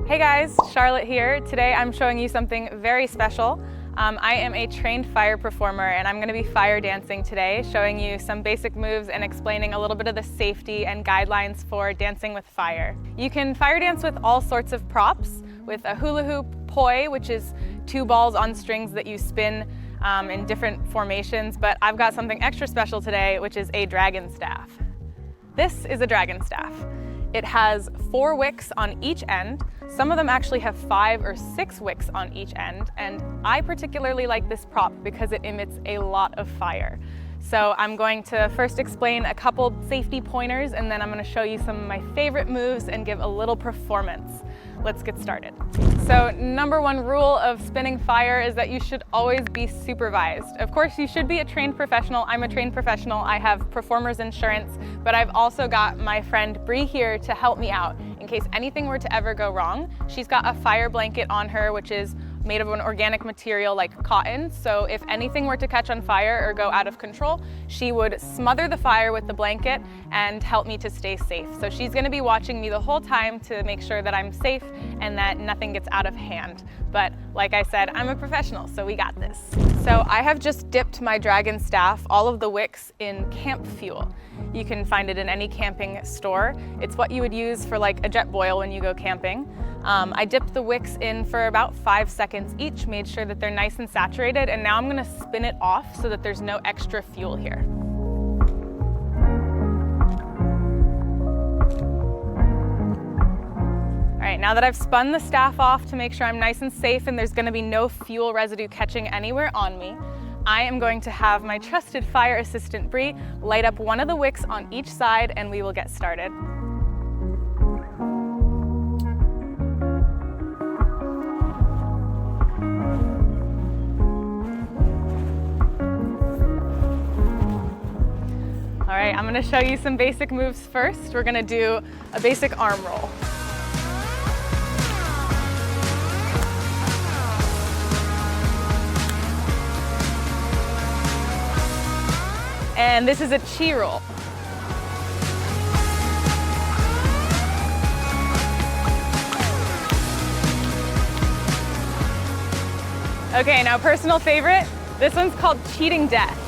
Hey guys, Charlotte here. Today I'm showing you something very special. I am a trained fire performer and I'm going to be fire dancing today, showing you some basic moves and explaining a little bit of the safety and guidelines for dancing with fire. You can fire dance with all sorts of props, with a hula hoop, poi, which is 2 balls on strings that you spin in different formations, but I've got something extra special today, which is a dragon staff. This is a dragon staff. It has 4 wicks on each end. Some of them actually have 5 or 6 wicks on each end, and I particularly like this prop because it emits a lot of fire. So I'm going to first explain a couple safety pointers, and then I'm going to show you some of my favorite moves and give a little performance. Let's get started. So number 1 rule of spinning fire is that you should always be supervised. Of course, you should be a trained professional. I'm a trained professional. I have performer's insurance, but I've also got my friend Bree here to help me out in case anything were to ever go wrong. She's got a fire blanket on her, which is made of an organic material like cotton. So if anything were to catch on fire or go out of control, she would smother the fire with the blanket and help me to stay safe. So she's gonna be watching me the whole time to make sure that I'm safe and that nothing gets out of hand. But like I said, I'm a professional, so we got this. So I have just dipped my dragon staff, all of the wicks, in camp fuel. You can find it in any camping store. It's what you would use for like a Jetboil when you go camping. I dipped the wicks in for about 5 seconds each, made sure that they're nice and saturated, and now I'm gonna spin it off so that there's no extra fuel here. All right, now that I've spun the staff off to make sure I'm nice and safe and there's gonna be no fuel residue catching anywhere on me, I am going to have my trusted fire assistant Bree light up one of the wicks on each side and we will get started. All right, I'm gonna show you some basic moves first. We're gonna do a basic arm roll. And this is a chi roll. Okay, now personal favorite, this one's called cheating death.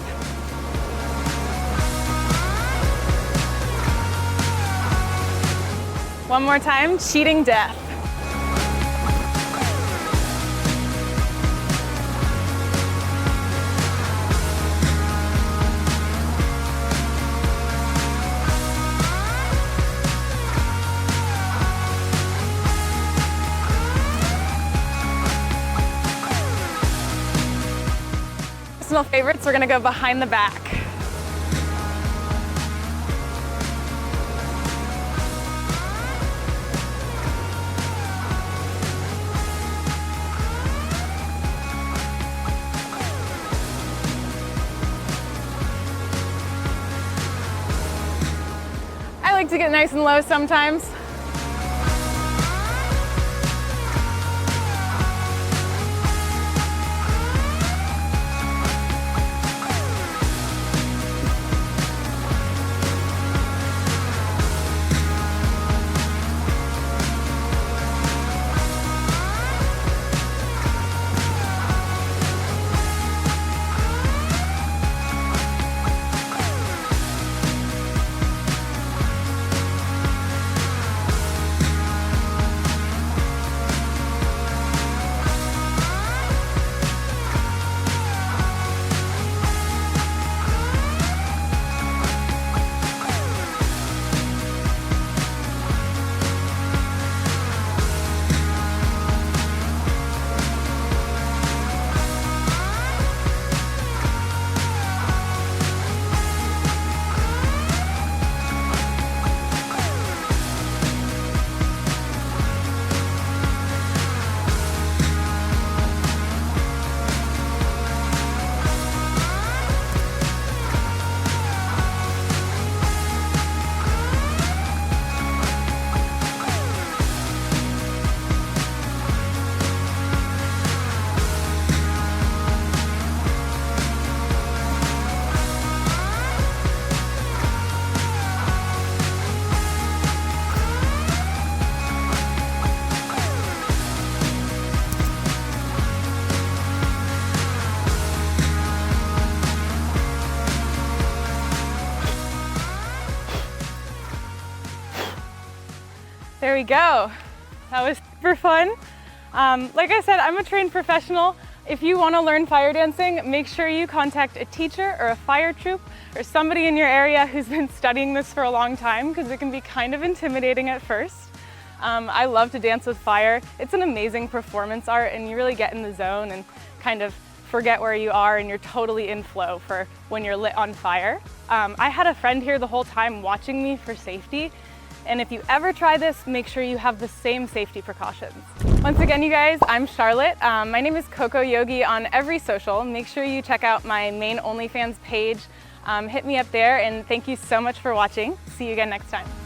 One more time, cheating death. Personal favorites, we're gonna go behind the back. I like to get nice and low sometimes. we go. That was super fun. Like I said, I'm a trained professional. If you want to learn fire dancing, make sure you contact a teacher or a fire troop or somebody in your area who's been studying this for a long time, because it can be kind of intimidating at first. I love to dance with fire. It's an amazing performance art, and you really get in the zone and kind of forget where you are, and you're totally in flow for when you're lit on fire. I had a friend here the whole time watching me for safety, and if you ever try this, make sure you have the same safety precautions. Once again, you guys, I'm Charlotte. My name is Coco Yogi on every social. Make sure you check out my main OnlyFans page. Hit me up there, and thank you so much for watching. See you again next time.